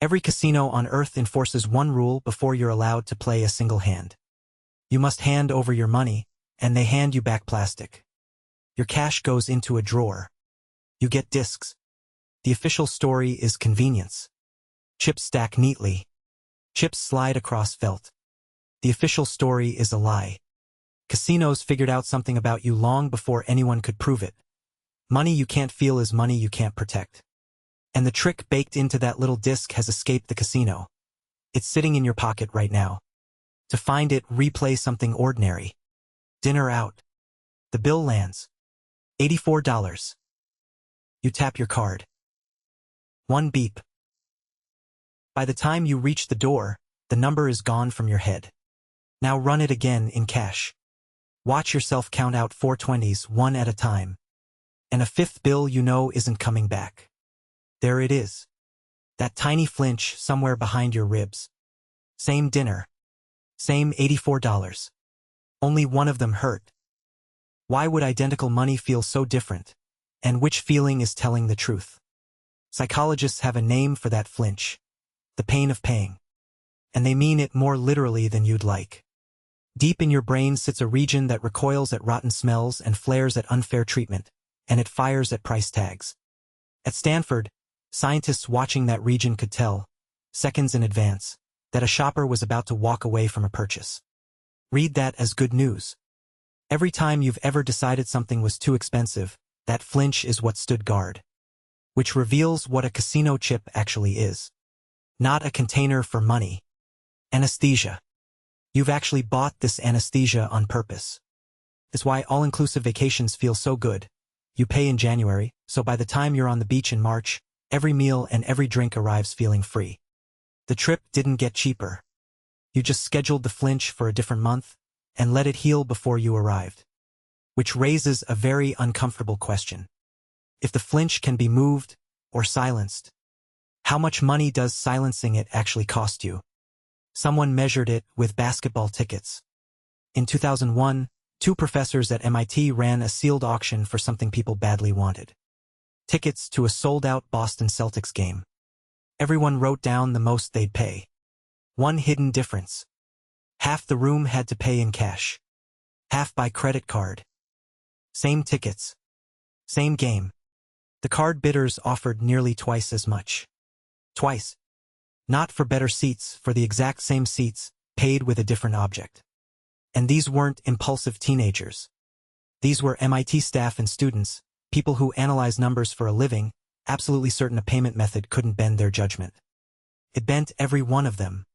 Every casino on Earth enforces one rule before you're allowed to play a single hand. You must hand over your money, and they hand you back plastic. Your cash goes into a drawer. You get discs. The official story is convenience. Chips stack neatly. Chips slide across felt. The official story is a lie. Casinos figured out something about you long before anyone could prove it. Money you can't feel is money you can't protect. And the trick baked into that little disc has escaped the casino. It's sitting in your pocket right now. To find it, replay something ordinary. Dinner out. The bill lands. $84. You tap your card. One beep. By the time you reach the door, the number is gone from your head. Now run it again in cash. Watch yourself count out 420s one at a time. And a fifth bill you know isn't coming back. There it is. That tiny flinch somewhere behind your ribs. Same dinner. Same $84. Only one of them hurt. Why would identical money feel so different? And which feeling is telling the truth? Psychologists have a name for that flinch. The pain of paying. And they mean it more literally than you'd like. Deep in your brain sits a region that recoils at rotten smells and flares at unfair treatment, and it fires at price tags. At Stanford, scientists watching that region could tell, seconds in advance, that a shopper was about to walk away from a purchase. Read that as good news. Every time you've ever decided something was too expensive, that flinch is what stood guard. Which reveals what a casino chip actually is. Not a container for money. Anesthesia. You've actually bought this anesthesia on purpose. That's why all-inclusive vacations feel so good. You pay in January, so by the time you're on the beach in March, every meal and every drink arrives feeling free. The trip didn't get cheaper. You just scheduled the flinch for a different month, and let it heal before you arrived. Which raises a very uncomfortable question. If the flinch can be moved, or silenced, how much money does silencing it actually cost you? Someone measured it with basketball tickets. In 2001, 2 professors at MIT ran a sealed auction for something people badly wanted. Tickets to a sold-out Boston Celtics game. Everyone wrote down the most they'd pay. One hidden difference. Half the room had to pay in cash. Half by credit card. Same tickets. Same game. The card bidders offered nearly twice as much. Twice. Not for better seats, for the exact same seats, paid with a different object. And these weren't impulsive teenagers. These were MIT staff and students, people who analyze numbers for a living, absolutely certain a payment method couldn't bend their judgment. It bent every one of them.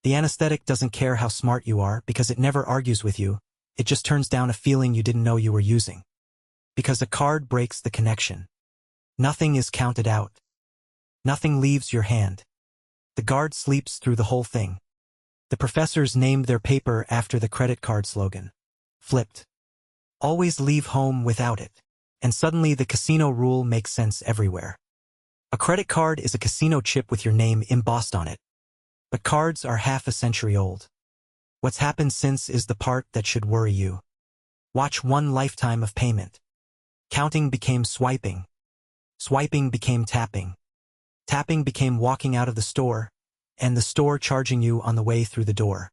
The anesthetic doesn't care how smart you are because it never argues with you, it just turns down a feeling you didn't know you were using. Because a card breaks the connection. Nothing is counted out. Nothing leaves your hand. The guard sleeps through the whole thing. The professors named their paper after the credit card slogan. Flipped. Always leave home without it. And suddenly the casino rule makes sense everywhere. A credit card is a casino chip with your name embossed on it. But cards are half a century old. What's happened since is the part that should worry you. Watch one lifetime of payment. Counting became swiping. Swiping became tapping. Tapping became walking out of the store, and the store charging you on the way through the door.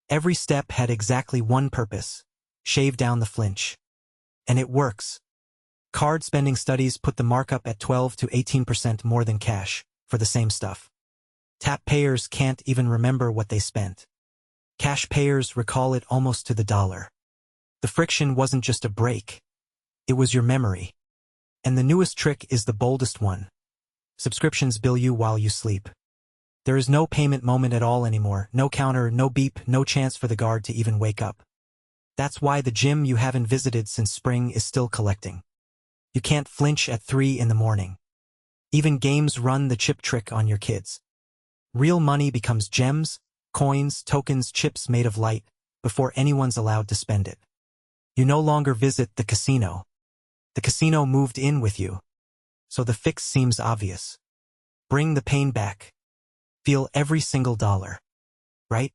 Every step had exactly one purpose: shave down the flinch. And it works. Card spending studies put the markup at 12 to 18% more than cash, for the same stuff. Tap payers can't even remember what they spent. Cash payers recall it almost to the dollar. The friction wasn't just a break. It was your memory. And the newest trick is the boldest one. Subscriptions bill you while you sleep. There is no payment moment at all anymore, no counter, no beep, no chance for the guard to even wake up. That's why the gym you haven't visited since spring is still collecting. You can't flinch at 3 in the morning. Even games run the chip trick on your kids. Real money becomes gems, coins, tokens, chips made of light, before anyone's allowed to spend it. You no longer visit the casino. The casino moved in with you. So the fix seems obvious. Bring the pain back. Feel every single dollar. Right?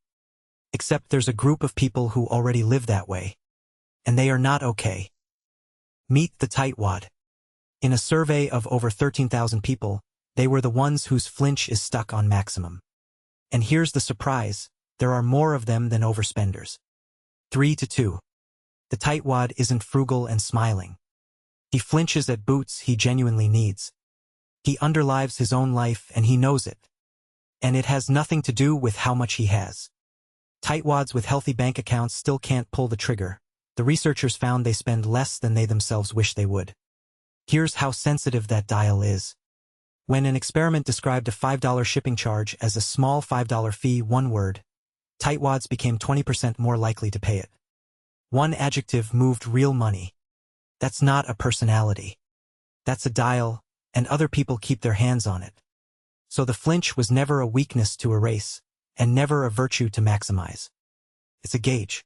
Except there's a group of people who already live that way. And they are not okay. Meet the Tightwad. In a survey of over 13,000 people, They were the ones whose flinch is stuck on maximum. And here's the surprise, there are more of them than overspenders. 3-2. The tightwad isn't frugal and smiling. He flinches at boots he genuinely needs. He underlives his own life and he knows it. And it has nothing to do with how much he has. Tightwads with healthy bank accounts still can't pull the trigger. The researchers found they spend less than they themselves wish they would. Here's how sensitive that dial is. When an experiment described a $5 shipping charge as a small $5 fee, one word, tightwads became 20% more likely to pay it. One adjective moved real money. That's not a personality. That's a dial, and other people keep their hands on it. So the flinch was never a weakness to erase, and never a virtue to maximize. It's a gauge.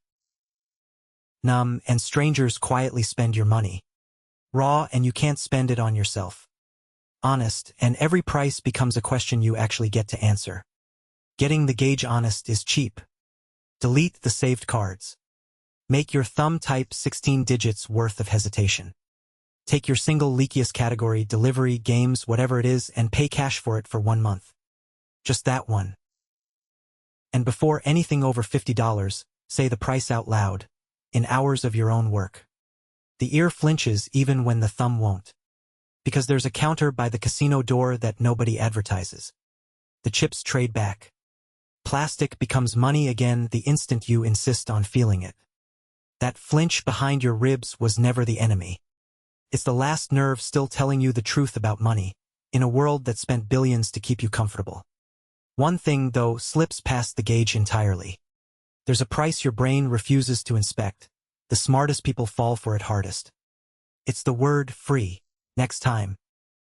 Numb, and strangers quietly spend your money. Raw, and you can't spend it on yourself. Honest, and every price becomes a question you actually get to answer. Getting the gauge honest is cheap. Delete the saved cards. Make your thumb type 16 digits worth of hesitation. Take your single leakiest category, delivery, games, whatever it is, and pay cash for it for 1 month. Just that one. And before anything over $50, say the price out loud, in hours of your own work. The ear flinches even when the thumb won't. Because there's a counter by the casino door that nobody advertises. The chips trade back. Plastic becomes money again the instant you insist on feeling it. That flinch behind your ribs was never the enemy. It's the last nerve still telling you the truth about money, in a world that spent billions to keep you comfortable. One thing, though, slips past the gauge entirely. There's a price your brain refuses to inspect. The smartest people fall for it hardest. It's the word free. Next time,